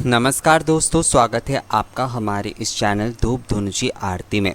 नमस्कार दोस्तों, स्वागत है आपका हमारे इस चैनल धूप धुनची आरती में।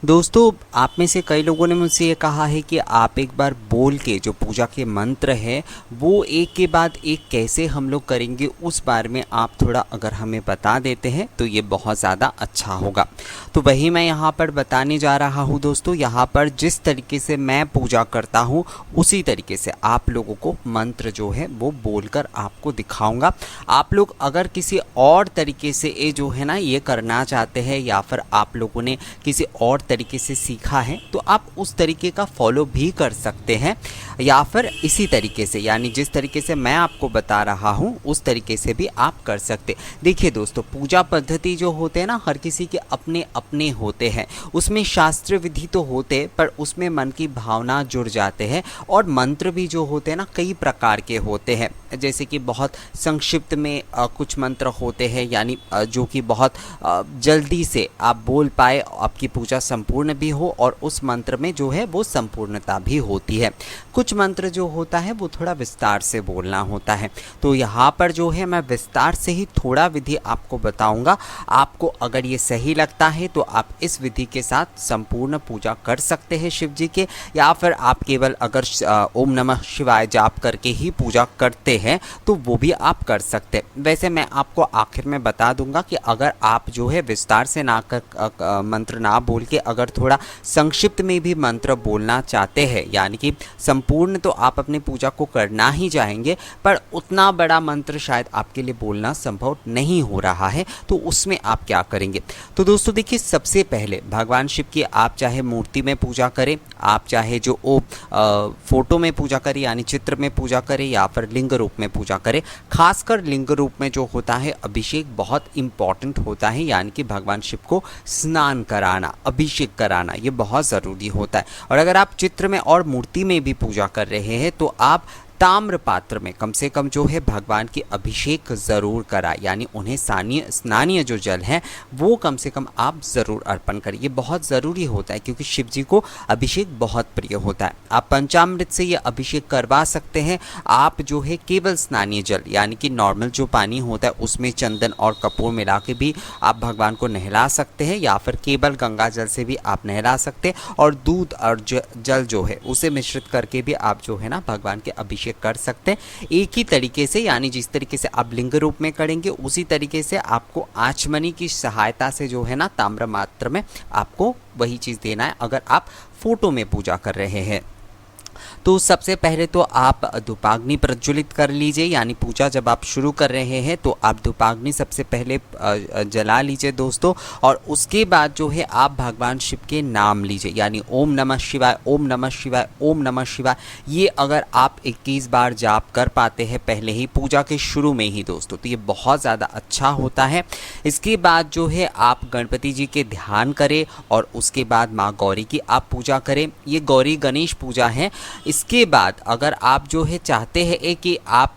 दोस्तों, आप में से कई लोगों ने मुझसे ये कहा है कि आप एक बार बोल के जो पूजा के मंत्र है वो एक के बाद एक कैसे हम लोग करेंगे, उस बारे में आप थोड़ा अगर हमें बता देते हैं तो ये बहुत ज़्यादा अच्छा होगा। तो वही मैं यहाँ पर बताने जा रहा हूँ दोस्तों। यहाँ पर जिस तरीके से मैं पूजा करता हूँ उसी तरीके से आप लोगों को मंत्र जो है वो बोलकर आपको दिखाऊंगा। आप लोग अगर किसी और तरीके से ये जो है ना ये करना चाहते हैं या फिर आप लोगों ने किसी और तरीके से सीखा है तो आप उस तरीके का फॉलो भी कर सकते हैं, या फिर इसी तरीके से यानी जिस तरीके से मैं आपको बता रहा हूँ उस तरीके से भी आप कर सकते। देखिए दोस्तों, पूजा पद्धति जो होते हैं ना हर किसी के अपने अपने होते हैं। उसमें शास्त्र विधि तो होते पर उसमें मन की भावना जुड़ जाते हैं, और मंत्र भी जो होते हैं ना कई प्रकार के होते हैं। जैसे कि बहुत संक्षिप्त में कुछ मंत्र होते हैं, यानी जो कि बहुत जल्दी से आप बोल पाए, आपकी पूजा संपूर्ण भी हो और उस मंत्र में जो है वो संपूर्णता भी होती है। कुछ मंत्र जो होता है वो थोड़ा विस्तार से बोलना होता है। तो यहाँ पर जो है मैं विस्तार से ही थोड़ा विधि आपको बताऊंगा। आपको अगर ये सही लगता है तो आप इस विधि के साथ संपूर्ण पूजा कर सकते हैं शिव जी के, या फिर आप केवल अगर ओम नमः शिवाय जाप करके ही पूजा करते हैं तो वो भी आप कर सकते हैं। वैसे मैं आपको आखिर में बता दूंगा कि अगर आप जो है विस्तार से ना कर मंत्र ना बोल के अगर थोड़ा संक्षिप्त में भी मंत्र बोलना चाहते हैं, यानी कि संपूर्ण तो आप अपनी पूजा को करना ही चाहेंगे पर उतना बड़ा मंत्र शायद आपके लिए बोलना संभव नहीं हो रहा है, तो उसमें आप क्या करेंगे। तो दोस्तों देखिए, सबसे पहले भगवान शिव की आप चाहे मूर्ति में पूजा करें, आप चाहे जो फोटो में पूजा करें यानी चित्र में पूजा करें, या फिर लिंग रूप में पूजा करें। खासकर लिंग रूप में जो होता है अभिषेक बहुत इंपॉर्टेंट होता है, यानी कि भगवान शिव को स्नान कराना, अभिषेक कराना ये बहुत ज़रूरी होता है। और अगर आप चित्र में और मूर्ति में भी पूजा कर रहे हैं तो आप ताम्र पात्र में कम से कम जो है भगवान की अभिषेक ज़रूर करा, यानी उन्हें स्नानीय जो जल है वो कम से कम आप ज़रूर अर्पण करें। ये बहुत ज़रूरी होता है क्योंकि शिव जी को अभिषेक बहुत प्रिय होता है। आप पंचामृत से ये अभिषेक करवा सकते हैं। आप जो है केवल स्नानीय जल यानी कि नॉर्मल जो पानी होता है उसमें चंदन और कपूर मिला के भी आप भगवान को नहला सकते हैं, या फिर केवल गंगा जल से भी आप नहला सकते हैं, और दूध और जल जो है उसे मिश्रित करके भी आप जो है ना भगवान के अभिषेक कर सकते हैं। एक ही तरीके से यानी जिस तरीके से आप लिंग रूप में करेंगे उसी तरीके से आपको आचमनी की सहायता से जो है ना ताम्र मात्र में आपको वही चीज़ देना है अगर आप फोटो में पूजा कर रहे हैं। तो सबसे पहले तो आप धूपाग्नि प्रज्वलित कर लीजिए, यानी पूजा जब आप शुरू कर रहे हैं तो आप धूपाग्नि सबसे पहले जला लीजिए दोस्तों। और उसके बाद जो है आप भगवान शिव के नाम लीजिए, यानी ओम नमः शिवाय, ओम नमः शिवाय, ओम नमः शिवाय। ये अगर आप 21 बार जाप कर पाते हैं पहले ही पूजा के शुरू में ही दोस्तों तो ये बहुत ज़्यादा अच्छा होता है। इसके बाद जो है आप गणपति जी के ध्यान करें और उसके बाद माँ गौरी की आप पूजा करें। ये गौरी गणेश पूजा है। इसके बाद अगर आप जो है चाहते हैं कि आप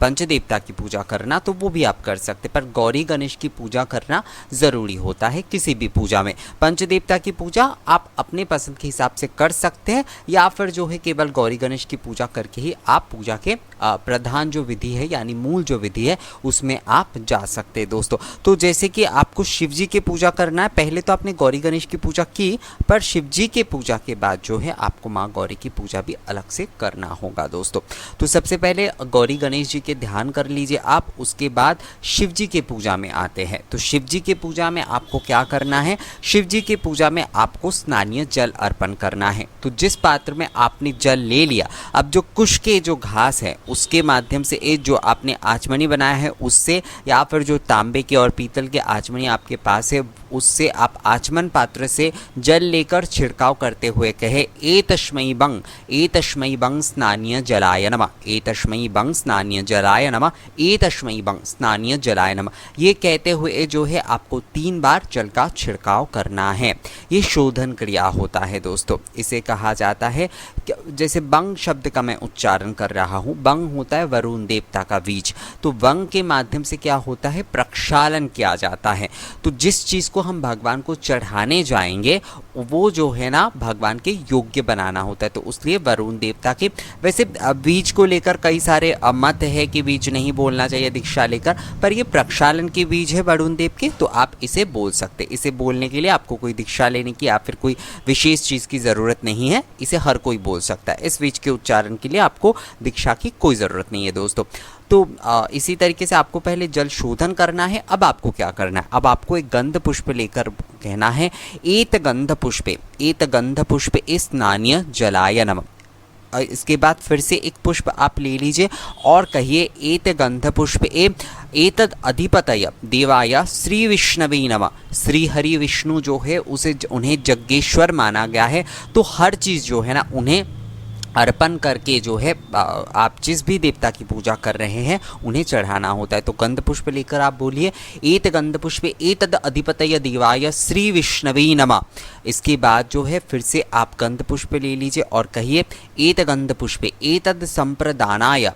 पंचदेवता की पूजा करना तो वो भी आप कर सकते, पर गौरी गणेश की पूजा करना ज़रूरी होता है किसी भी पूजा में। पंचदेवता की पूजा आप अपने पसंद के हिसाब से कर सकते हैं, या फिर जो है केवल गौरी गणेश की पूजा करके ही आप पूजा के प्रधान जो विधि है यानी मूल जो विधि है उसमें आप जा सकते हैं दोस्तों। तो जैसे कि आपको शिव जी की पूजा करना है, पहले तो आपने गौरी गणेश की पूजा की, पर शिव जी के पूजा के बाद जो है आपको माँ गौरी की पूजा भी अलग से करना होगा दोस्तों। तो सबसे पहले गौरी गणेश जी के ध्यान कर लीजिए आप, उसके बाद शिव जी के पूजा में आते हैं। तो शिव जी के पूजा में आपको क्या करना है, शिव जी के पूजा में आपको स्नानीय जल अर्पण करना है। तो जिस पात्र में आपने जल ले लिया, अब जो कुश के जो घास है उसके माध्यम से एक जो आपने आचमनी बनाया है उससे, या फिर जो तांबे के और पीतल के आचमनी आपके पास है उससे आप आचमन पात्र से जल लेकर छिड़काव करते हुए कहे एतस्मै बंग स्नानीय जलाय नमः, एतस्मै बंग स्नानीय जलाय नमः, एतस्मै बंग स्नानीय जलाय नमः। ये कहते हुए जो है आपको 3 बार जल का छिड़काव करना है। ये शोधन क्रिया होता है दोस्तों। इसे कहा जाता है, जैसे बंग शब्द का मैं उच्चारण कर रहा हूँ, बंग होता है वरुण देवता का बीज, तो बंग के माध्यम से क्या होता है प्रक्षालन किया जाता है। तो जिस चीज़ को हम भगवान को चढ़ाने जाएंगे वो जो है ना भगवान के योग्य बनाना होता है। तो उसलिए वरुण देवता के वैसे बीज को लेकर कई सारे मत है कि बीज नहीं बोलना चाहिए दीक्षा लेकर, पर ये प्रक्षालन के बीज है वरुण देव के, तो आप इसे बोल सकते। इसे बोलने के लिए आपको कोई दीक्षा लेने की या फिर कोई विशेष चीज़ की ज़रूरत नहीं है, इसे हर कोई बोल सकता है। इस बीज के उच्चारण के लिए आपको दीक्षा की कोई ज़रूरत नहीं है दोस्तों। तो इसी तरीके से आपको पहले जल शोधन करना है। अब आपको क्या करना है, अब आपको एक गंध पुष्प लेकर कहना है एत गंध पुष्पे स्नान्य जलाय नमः। इसके बाद फिर से एक पुष्प आप ले लीजिए और कहिए एत गंध पुष्प एतद अधिपतय देवाय श्री विष्णवे नमः। श्री हरि विष्णु जो है उन्हें जग्गेश्वर माना गया है, तो हर चीज़ जो है ना उन्हें अर्पण करके जो है आप जिस भी देवता की पूजा कर रहे हैं उन्हें चढ़ाना होता है। तो गंध पुष्प लेकर आप बोलिए एत गंध पुष्प एतद अधिपतय देवाय श्री विष्णवे नमः। इसके बाद जो है फिर से आप गंध पुष्प ले लीजिए और कहिए एत गंध पुष्प एतद संप्रदानाय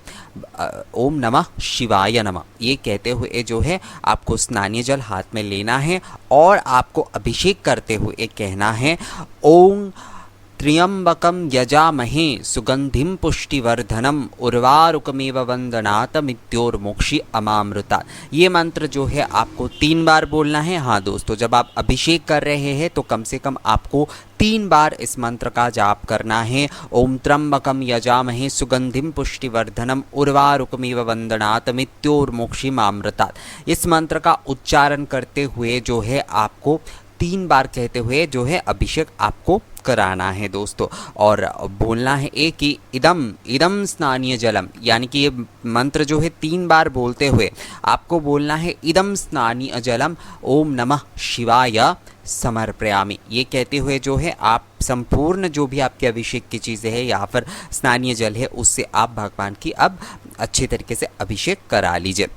ओम नमः शिवाय नमः। ये कहते हुए जो है आपको स्नानीय जल हाथ में लेना है और आपको अभिषेक करते हुए कहना है ओम त्र्यंबकम यजामहे सुगंधिम पुष्टिवर्धनम उर्वारुकमेव वंदनात मृत्योर्मोक्षी अमामृता। ये मंत्र जो है आपको 3 बार बोलना है। हाँ दोस्तों, जब आप अभिषेक कर रहे हैं तो कम से कम आपको 3 बार इस मंत्र का जाप करना है। ओम त्र्यंबकम यजामहे सुगंधिम पुष्टिवर्धनम उर्वारुकमेव वंदनात मृत्योर्मोक्षी अमामृता। इस मंत्र का उच्चारण करते हुए जो है आपको 3 बार कहते हुए जो है अभिषेक आपको कराना है दोस्तों। और बोलना है एक कि इदम स्नानीय जलम, यानी कि ये मंत्र जो है 3 बार बोलते हुए आपको बोलना है इदम स्नानीय जलम ओम नमः शिवाय समर्पयामि। ये कहते हुए जो है आप संपूर्ण जो भी आपके अभिषेक की चीज़ें हैं या फिर स्नानीय जल है उससे आप भगवान की अब अच्छे तरीके से अभिषेक करा लीजिए।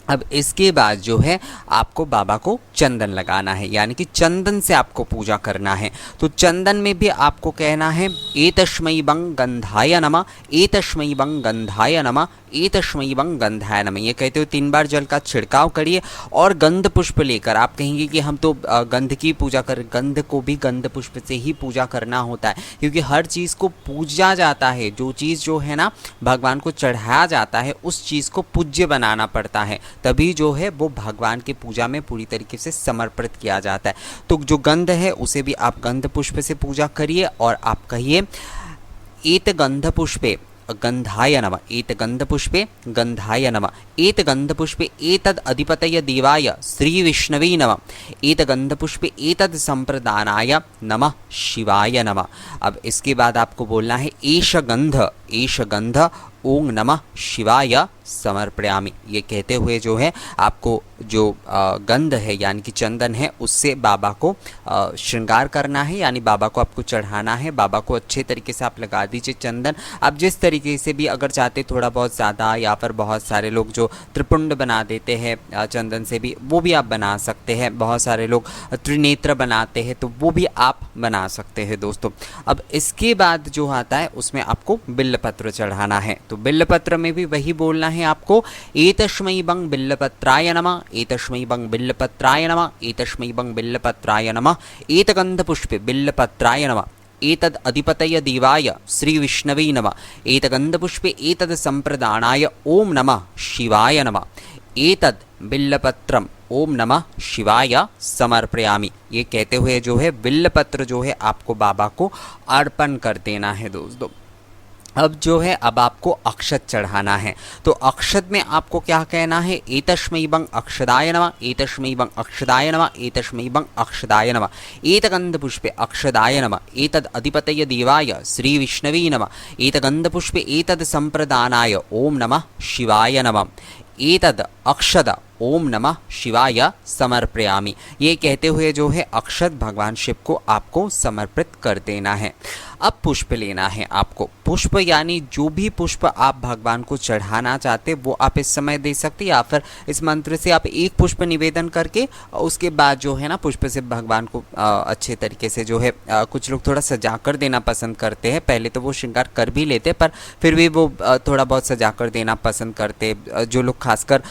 अब इसके बाद जो है आपको बाबा को चंदन लगाना है, यानी कि चंदन से आपको पूजा करना है। तो चंदन में भी आपको कहना है एतस्मै बं गंधाय नमः, एतस्मै बं गंधाय नमः, एतस्मै बं गंधाय नमः। ये कहते हुए 3 बार जल का छिड़काव करिए और गंध पुष्प लेकर आप कहेंगे कि हम तो गंध की पूजा कर, गंध को भी गंध पुष्प से ही पूजा करना होता है, क्योंकि हर चीज़ को पूजा जाता है। जो चीज़ जो है ना भगवान को चढ़ाया जाता है उस चीज़ को पूज्य बनाना पड़ता है, तभी जो है वो भगवान की पूजा में पूरी तरीके से समर्पित किया जाता है। तो जो गंध है उसे भी आप गंध पुष्प से पूजा करिए और आप कहिए एत गंध पुष्पे गंधाय नमः, एत गंध पुष्पे गंधाय नमः, एत गंध पुष्पे एतद अधिपतय देवाय श्री विष्णवे नमः, एत गंध पुष्पे एतद संप्रदानाय नमः शिवाय नमः। अब इसके बाद आपको बोलना है एष गंध ओम नमः शिवाय समर्पयामि। ये कहते हुए जो है आपको जो गंध है यानी कि चंदन है उससे बाबा को श्रृंगार करना है, यानी बाबा को आपको चढ़ाना है। बाबा को अच्छे तरीके से आप लगा दीजिए चंदन। आप जिस तरीके से भी अगर चाहते थोड़ा बहुत ज़्यादा, या फिर बहुत सारे लोग जो त्रिपुंड बना देते हैं चंदन से भी, वो भी आप बना सकते हैं। बहुत सारे लोग त्रिनेत्र बनाते हैं तो वो भी आप बना सकते हैं दोस्तों। अब इसके बाद जो आता है उसमें आपको बिल्लपत्र चढ़ाना है। तो बिल्लपत्र में भी वही बोलना है आपको एतस्मै बं बिल्लपत्राय नमः, एतस्मै बं बिल्लपत्राय नमः, एतस्मै बं बिल्लपत्राय नमः, एतगंध पुष्पे बिल्लपत्राय नमः, एतद अधिपतय देवाय श्री विष्णवे नमः, एतगंध पुष्पे एतद संप्रदानाय ओम नमः शिवाय नमः, एतद बिल्लपत्रम ओम नमः शिवाय समर्पयामि। ये कहते हुए जो है बिल्लपत्र जो है आपको बाबा को अर्पण कर देना है दोस्तों। अब जो है अब आपको अक्षत चढ़ाना है। तो अक्षत में आपको क्या कहना है एतस्मै बं अक्षदाय नमः, एतस्मै बं अक्षदाय नमः, एतस्मै बं अक्षदाय नमः, एतगंध पुष्पे अक्षदाय नमः, एतद अधिपतय देवाय श्री विष्णवे नमः, एतगंध पुष्पे एतद संप्रदानाय ओम नमः शिवाय नमः, एतद अक्षद ओम नमः शिवाय समर्पयामि। ये कहते हुए जो है अक्षत भगवान शिव को आपको समर्पित कर देना है। अब पुष्प लेना है आपको। पुष्प यानी जो भी पुष्प आप भगवान को चढ़ाना चाहते वो आप इस समय दे सकते, या फिर इस मंत्र से आप एक पुष्प निवेदन करके उसके बाद जो है ना पुष्प से भगवान को अच्छे तरीके से जो है कुछ लोग थोड़ा सजा कर देना पसंद करते हैं। पहले तो वो श्रृंगार कर भी लेते पर फिर भी वो थोड़ा बहुत सजा कर देना पसंद करते। जो लोग खासकर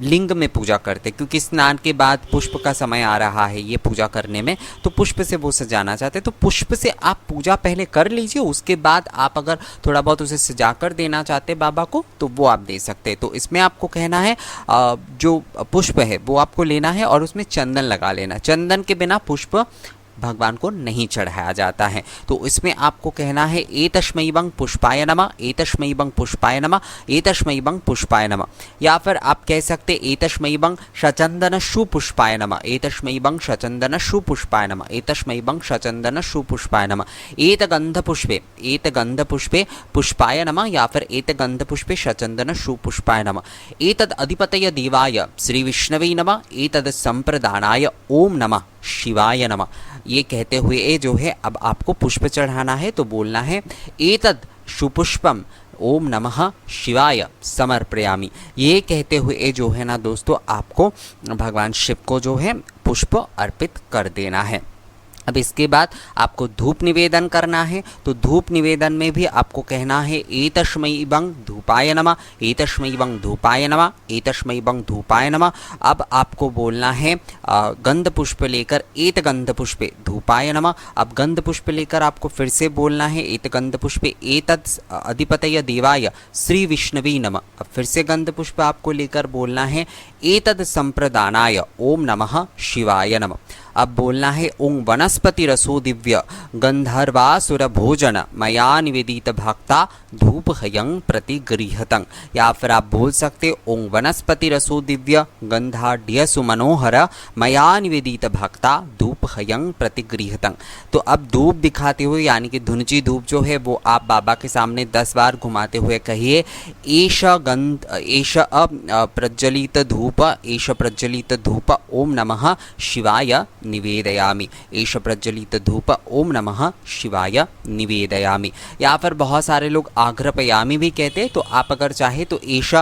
लिंग में में पूजा करते, क्योंकि स्नान के बाद पुष्प का समय आ रहा है ये पूजा करने में, तो पुष्प से वो सजाना चाहते हैं। तो पुष्प से आप पूजा पहले कर लीजिए, उसके बाद आप अगर थोड़ा बहुत उसे सजा कर देना चाहते हैं बाबा को तो वो आप दे सकते हैं। तो इसमें आपको कहना है जो पुष्प है वो आपको लेना है और उसमें चंदन लगा लेना। चंदन के बिना पुष्प भगवान को नहीं चढ़ाया जाता है। तो इसमें आपको कहना है एतस्मै वं पुष्पाय नमः, एतस्मै वं पुष्पाय नमः, एतस्मै वं पुष्पाय नमः। या फिर आप कह सकते एतस्मै वं सचंदन सुपुष्पाय नमः, एतस्मै वं सचंदन सुपुष्पाय नमः, एतस्मै वं सचंदन सुपुष्पाय नमः, एतगंधपुष्पे पुष्पाय नमः, या फिर एतगंधपुष्पे सचंदन सुपुष्पाय नमः। एतद् अधिपतये देवाय श्री विष्णवे नमः, एतद् संप्रदानाय ओम नमः शिवाय नमः। ये कहते हुए जो है अब आपको पुष्प चढ़ाना है, तो बोलना है एतद् सुपुष्पम ओम नमः शिवाय समर्पयामि। ये कहते हुए जो है ना दोस्तों आपको भगवान शिव को जो है पुष्प अर्पित कर देना है। अब इसके बाद आपको धूप निवेदन करना है। तो धूप निवेदन में भी आपको कहना है एतस्मै वं धूपाय नमः, एतस्मै वं धूपाय नमः, एतस्मै वं धूपाय नमः। अब आपको बोलना है गंध पुष्प लेकर एत गंध पुष्पे धूपाय नमः। अब गंध पुष्प लेकर आपको फिर से बोलना है एत गंध पुष्पे एतत् अधिपतये देवाय श्री विष्णवे नमः। अब फिर से गंध पुष्प आपको लेकर बोलना है एतद् संप्रदानाय ओम नमः शिवाय नमः। अब बोलना है ओं वनस्पति रसो दिव्य गंधर्वासुर भोजन मया निवेदित भक्ता धूप हयं प्रतिगृहतं। या फिर आप बोल सकते ओं वनस्पति रसो दिव्य गंधाढ्य सुमनोहर मया निवेदित भक्ता धूप हयं प्रतिगृहतं। तो अब धूप दिखाते हुए यानी कि धुनची धूप जो है वो आप बाबा के सामने 10 बार घुमाते हुए कहिए एष प्रज्वलित धूप, एष प्रज्वलित धूप ओम नमः शिवाय निवेदयामि, एष प्रज्वलित धूप ओम नमः शिवाय निवेदयामि। या फिर बहुत सारे लोग आघ्रपयामि भी कहते हैं, तो आप अगर चाहे तो एष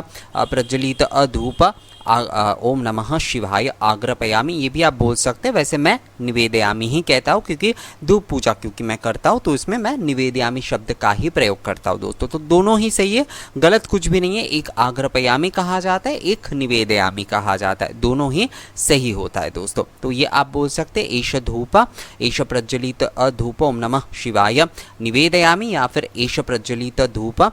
प्रज्वलित धूप ओम नमः शिवाय आग्रपयामि ये भी आप बोल सकते हैं। वैसे मैं निवेदयामि ही कहता हूँ क्योंकि धूप पूजा क्योंकि मैं करता हूँ तो इसमें मैं निवेदयामि शब्द का ही प्रयोग करता हूँ दोस्तों। तो दोनों ही सही है, गलत कुछ भी नहीं है। एक आग्रपयामि कहा जाता है, एक निवेदयामि कहा जाता है, दोनों ही सही होता है दोस्तों। तो ये आप बोल सकते हैं एष धूप, एष प्रज्वलित धूप ओम नमः शिवाय निवेदयामि, या फिर एष प्रज्वलित धूप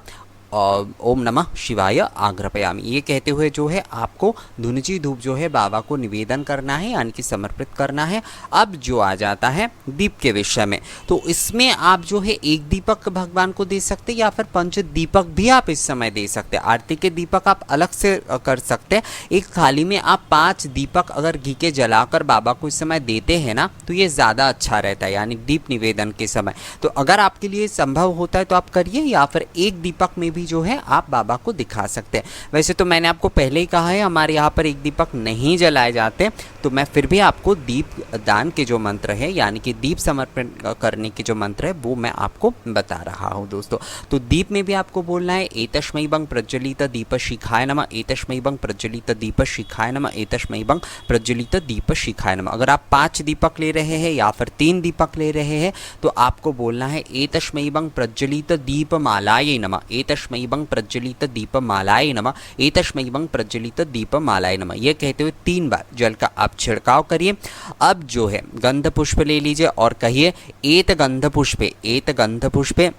ओम नमः शिवाय आग्रपयामि। ये कहते हुए जो है आपको धुनची धूप जो है बाबा को निवेदन करना है यानी कि समर्पित करना है। अब जो आ जाता है दीप के विषय में, तो इसमें आप जो है एक दीपक भगवान को दे सकते हैं या फिर पंच दीपक भी आप इस समय दे सकते हैं। आरती के दीपक आप अलग से कर सकते हैं। एक थाली में आप 5 दीपक अगर घी के जलाकर बाबा को इस समय देते हैं ना तो ये ज़्यादा अच्छा रहता है यानी दीप निवेदन के समय। तो अगर आपके लिए संभव होता है तो आप करिए, या फिर एक दीपक में भी जो है आप बाबा को दिखा सकते हैं। वैसे तो मैंने आपको पहले ही कहा है हमारे यहाँ पर एक दीपक नहीं जलाए जाते, तो मैं फिर भी आपको दीप दान के जो मंत्र है यानी कि दीप समर्पण करने के जो मंत्र है वो मैं आपको बता रहा हूँ दोस्तों। तो दीप में भी आपको बोलना है एतस्मै वं प्रज्वलित दीप शिखाय नमः, एतस्मै वं प्रज्वलित दीप शिखाय नमः, एतस्मै वं प्रज्वलित दीप शिखाय नमः। अगर आप 5 दीपक ले रहे हैं या फिर 3 दीपक ले रहे हैं तो आपको बोलना है एतस्मै वं प्रज्वलित दीपमालायै नमः, एतस्मै वं प्रज्वलित दीपमालाय नमः, एतस्मै वं प्रज्वलित दीपमालाय नमः। ये कहते हुए 3 बार जल का आप छिड़काव करिए। अब जो है गंध पुष्प ले लीजिए और कहिए एत गंध पुष्पे, एत गंध पुष्पे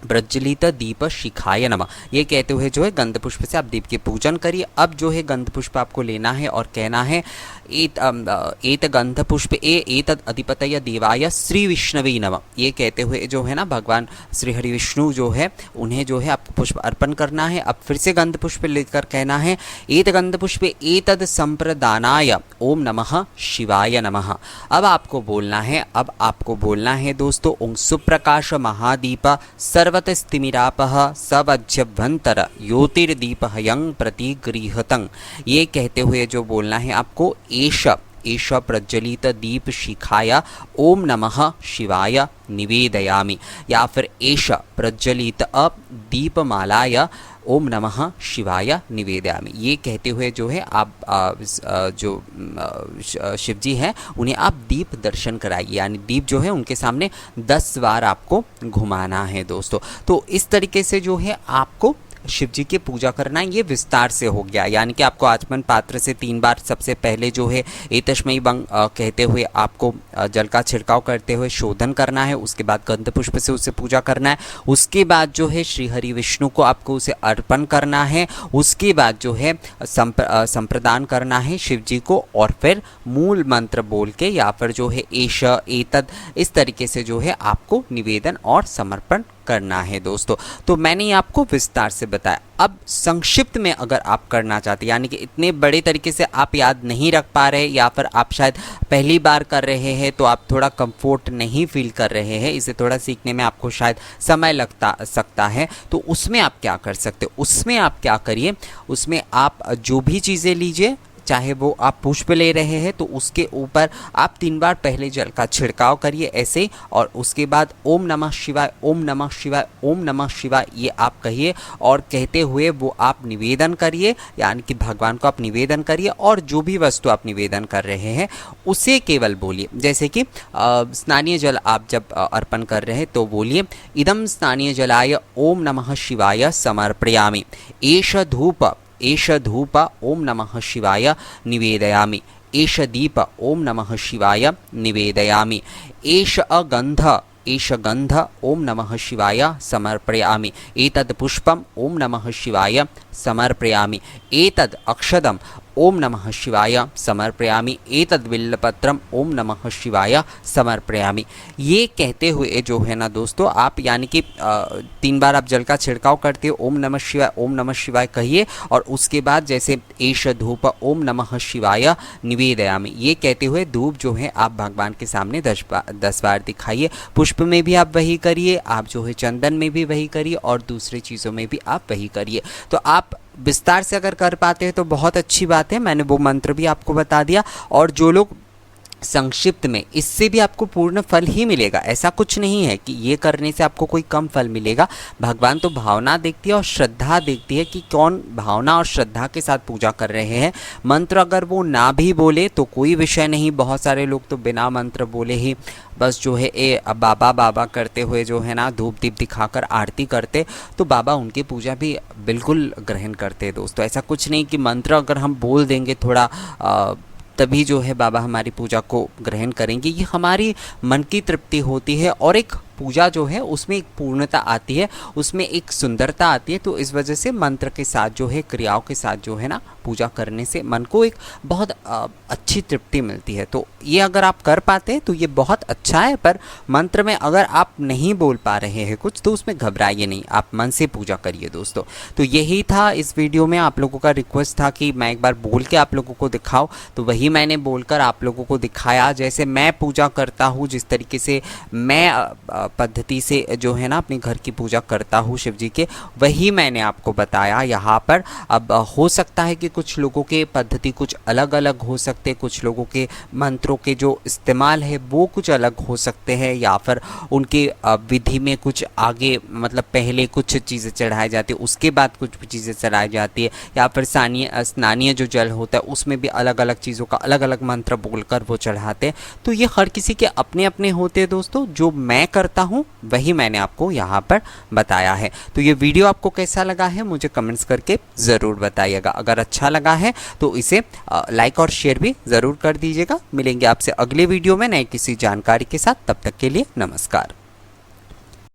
प्रज्वलित दीप शिखाय नमः। ये कहते हुए जो है गंध पुष्प से आप दीप के पूजन करिए। अब जो है गंध पुष्प आपको लेना है और कहना है एत गंध पुष्प एतद् अधिपतये देवाय श्री विष्णवे नमः। ये कहते हुए जो है ना भगवान श्री हरि विष्णु जो है उन्हें जो है आपको पुष्प अर्पण करना है। अब फिर से गंध पुष्प लेकर कहना है एत गंध पुष्प एतद् संप्रदानाय ओम नमः शिवाय नमः। अब आपको बोलना है दोस्तों ओं सुप्रकाश महादीप सर्वतस्तिमिरापः सवज्जभ्यंतर ज्योतिर्दीपहयं प्रतिगृहतं। ये कहते हुए जो बोलना है आपको एष प्रज्वलित दीप शिखाय ओम नमः शिवाय निवेदयामि, या फिर एष प्रज्वलित दीपमालाय ओम नमः शिवाय निवेदयामि। ये कहते हुए जो है आप जो शिव जी हैं उन्हें आप दीप दर्शन कराइए यानी दीप जो है उनके सामने 10 बार आपको घुमाना है दोस्तों। तो इस तरीके से जो है आपको शिव जी की पूजा करना ये विस्तार से हो गया। यानी कि आपको आचमन पात्र से 3 बार सबसे पहले जो है एतस्मै बंग कहते हुए आपको जल का छिड़काव करते हुए शोधन करना है। उसके बाद गंध पुष्प से उसे पूजा करना है। उसके बाद जो है श्री हरि विष्णु को आपको उसे अर्पण करना है। उसके बाद जो है संप्रदान करना है शिव जी को, और फिर मूल मंत्र बोल के या फिर जो है एष एतद इस तरीके से जो है आपको निवेदन और समर्पण करना है दोस्तों। तो मैंने आपको विस्तार से बताया। अब संक्षिप्त में अगर आप करना चाहते हैं, यानी कि इतने बड़े तरीके से आप याद नहीं रख पा रहे या फिर आप शायद पहली बार कर रहे हैं तो आप थोड़ा कंफर्ट नहीं फील कर रहे हैं, इसे थोड़ा सीखने में आपको शायद समय लगता सकता है, तो उसमें आप क्या कर सकते हो, उसमें आप क्या करिए, उसमें आप जो भी चीज़ें लीजिए, चाहे वो आप पुष्प ले रहे हैं तो उसके ऊपर आप 3 बार पहले जल का छिड़काव करिए ऐसे, और उसके बाद ओम नमः शिवाय, ओम नमः शिवाय, ओम नमः शिवाय ये आप कहिए, और कहते हुए वो आप निवेदन करिए, यानी कि भगवान को आप निवेदन करिए, और जो भी वस्तु आप निवेदन कर रहे हैं उसे केवल बोलिए। जैसे कि स्नानीय जल आप जब अर्पण कर रहे हैं तो बोलिए इदम स्नानीय जलाय ओम नमः शिवाय समर्पयामि, एष धूप ओम नमः शिवाय निवेदयामि, एष दीप ओम नमः शिवाय निवेदयामि, एष गंध ओम नमः शिवाय समर्पयामि, एतद् पुष्पम ओम नमः शिवाय समर्पयामि, एतद् अक्षतम ओम नमः शिवाय समर्पयामि, एतद् बिल्लपत्रम ओम नमः शिवाय समर्पयामि। ये कहते हुए जो है ना दोस्तों आप, यानी कि 3 बार आप जल का छिड़काव करते हो, ओम नमः शिवाय कहिए, और उसके बाद जैसे एष धूप ओम नमः शिवाय निवेदयामि ये कहते हुए धूप जो है आप भगवान के सामने 10 बार दिखाइए। पुष्प में भी आप वही करिए, आप जो है चंदन में भी वही करिए, और दूसरी चीज़ों में भी आप वही करिए। तो आप विस्तार से अगर कर पाते हैं तो बहुत अच्छी बात है, मैंने वो मंत्र भी आपको बता दिया। और जो लोग संक्षिप्त में, इससे भी आपको पूर्ण फल ही मिलेगा, ऐसा कुछ नहीं है कि ये करने से आपको कोई कम फल मिलेगा। भगवान तो भावना देखती है और श्रद्धा देखती है कि कौन भावना और श्रद्धा के साथ पूजा कर रहे हैं। मंत्र अगर वो ना भी बोले तो कोई विषय नहीं, बहुत सारे लोग तो बिना मंत्र बोले ही बस जो है बाबा बाबा करते हुए जो है ना धूप दीप दिखाकर आरती करते, तो बाबा उनकी पूजा भी बिल्कुल ग्रहण करते हैं दोस्तों। ऐसा कुछ नहीं कि मंत्र अगर हम बोल देंगे थोड़ा तभी जो है बाबा हमारी पूजा को ग्रहण करेंगे। ये हमारी मन की तृप्ति होती है, और एक पूजा जो है उसमें एक पूर्णता आती है, उसमें एक सुंदरता आती है। तो इस वजह से मंत्र के साथ जो है, क्रियाओं के साथ जो है ना पूजा करने से मन को एक बहुत अच्छी तृप्ति मिलती है। तो ये अगर आप कर पाते हैं तो ये बहुत अच्छा है। पर मंत्र में अगर आप नहीं बोल पा रहे हैं कुछ तो उसमें घबराइए नहीं, आप मन से पूजा करिए दोस्तों। तो यही था इस वीडियो में, आप लोगों का रिक्वेस्ट था कि मैं एक बार बोल के आप लोगों को दिखाऊं, तो वही मैंने बोलकर आप लोगों को दिखाया। जैसे मैं पूजा करता हूँ, जिस तरीके से मैं पद्धति से जो है ना अपने घर की पूजा करता हूँ शिव जी के, वही मैंने आपको बताया यहाँ पर। अब हो सकता है कि कुछ लोगों के पद्धति कुछ अलग अलग हो सकते, कुछ लोगों के मंत्रों के जो इस्तेमाल है वो कुछ अलग हो सकते हैं, या फिर उनके विधि में कुछ आगे, मतलब पहले कुछ चीज़ें चढ़ाई जाती है उसके बाद कुछ चीज़ें चढ़ाई जाती है, या फिर स्नानीय जो जल होता है उसमें भी अलग अलग चीज़ों का अलग अलग मंत्र बोलकर वो चढ़ाते हैं। तो ये हर किसी के अपने अपने होते हैं दोस्तों। जो मैं करता हूँ वही मैंने आपको यहाँ पर बताया है। तो ये वीडियो आपको कैसा लगा है मुझे कमेंट्स करके ज़रूर बताइएगा। अगर अच्छा लगा है तो इसे लाइक और शेयर भी ज़रूर कर दीजिएगा। मिलेंगे आपसे अगले वीडियो में नए किसी जानकारी के साथ, तब तक के लिए नमस्कार।